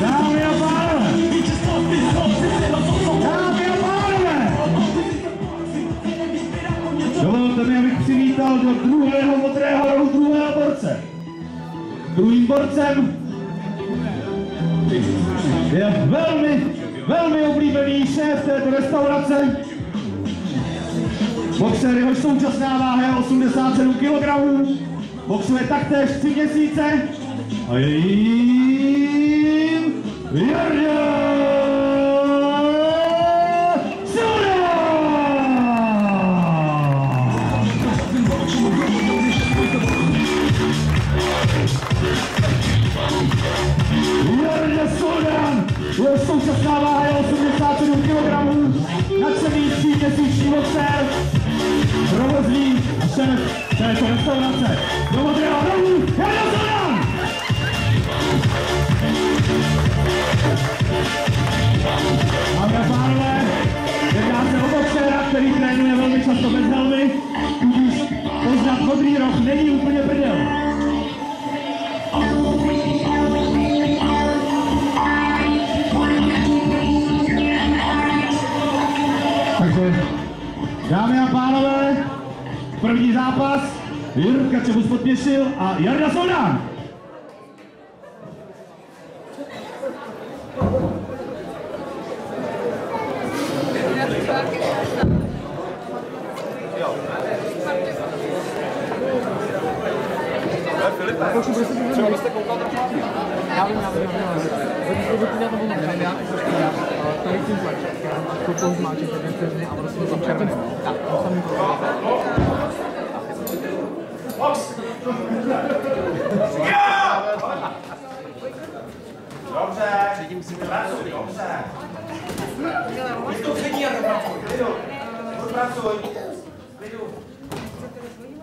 Dámy a pánové! Dovolte mi, abych přivítal do druhého modrého rohu druhého borce. Druhým borcem je velmi oblíbený šéf této restaurace. Boxer, jehož současná váha je 87 kg. Boxuje taktéž 3 měsíce. A je jím Jarda Soda! Jarda Soda! Jeho současná váha je 87 kg. Nadšený 3měsíční boxer. Provozní a šéf této restaurace. Do modrého rohu Jarda Soda! Dámy a pánové, jedná se o boxera, který trénuje velmi často bez helmy, tudíž poznat modrý roh není úplně prdel. Takže, dámy a pánové, první zápas, Jirka Čebus podpěšil a Jarda Soda! Třeba byste koukal trochu? Já vím. Tady tím tlačítkem, koukal zmáček jeden firmy a prostě to červený. Tak, to samý Box! Dobře! Pracuj, dobře! Místo přední a dopracuj, klidu! Pracuj! Klidu!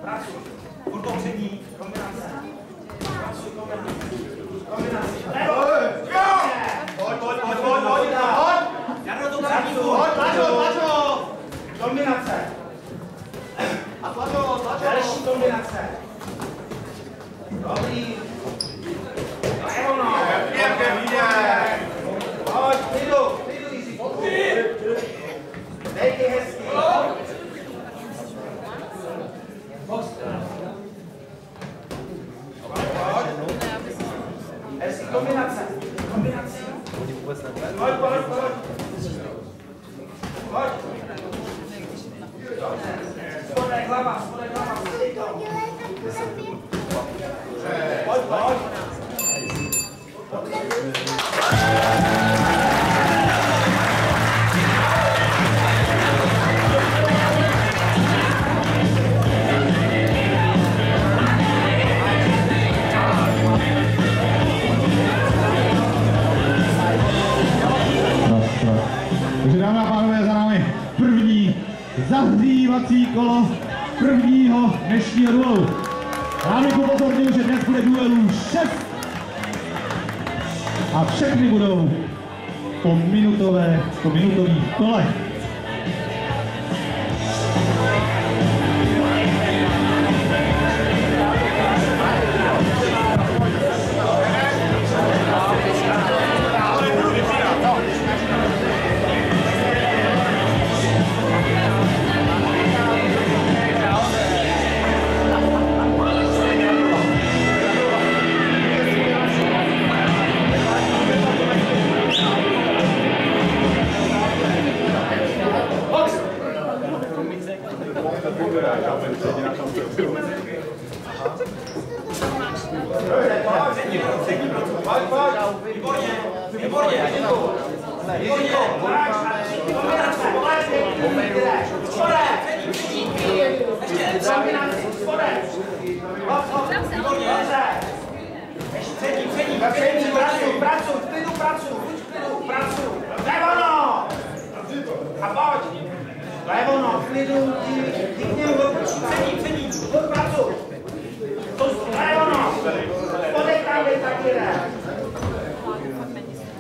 Pracuj! Furt to přední, kombinace! Pracuj, kombinace! Pojď! Jarno, to přední! Pojď, Plažo! Kombinace! A Plažo! Další kombinace! Dobrý! To je ono! Pojď, klidu, Jiří! Dej ty hezky! Hezky, kombinace! Pojď! Spodek hlava! Pojď! Takže dámy a pánové, za námi první zahřívací kolo prvního dnešního duelu. Rád bych upozornil, že dnes bude duelů 6 a všechny budou po minutových kolech.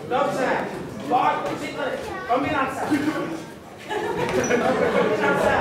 Dobře, pojď, kombinace. Kombinace.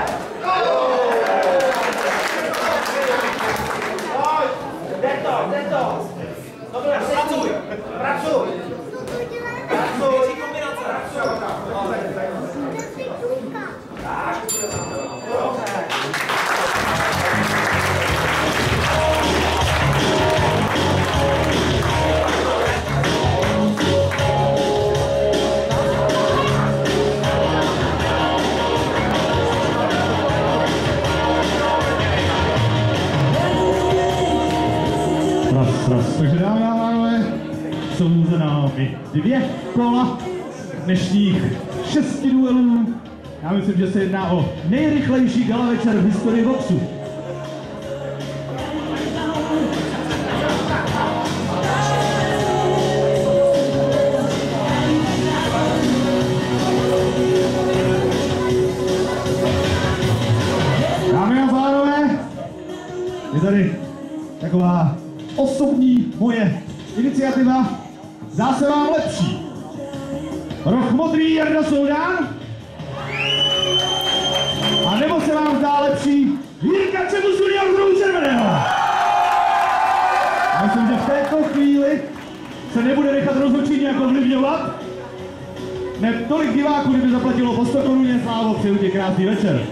Takže dámy a pánové, jsou za námi 2 kola dnešních 6 duelů. Já myslím, že se jedná o nejrychlejší gala večer v historii boxu. Dámy a pánové, je tady taková osobní moje iniciativa. Zdá se vám lepší roh modrý Jarda Soudán? A nebo se vám zdá lepší Jirka Čebus junior z rohu červeného? Já myslím, že v této chvíli se nebude nechat rozhodčí nějak ovlivňovat. Ne tolik diváků, kdyby zaplatilo po 100 koruně, Slávo, přeju ti krásný večer.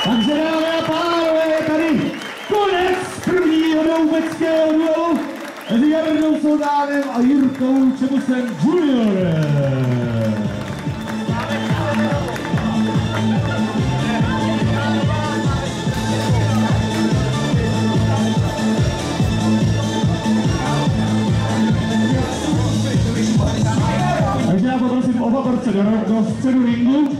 Takže dámy a pánové, je tady konec prvního neumeckého duelu mezi Jardou Soudánem a Jirkou Čebusem juniorem. Takže já poprosím oba borce do středu ringu.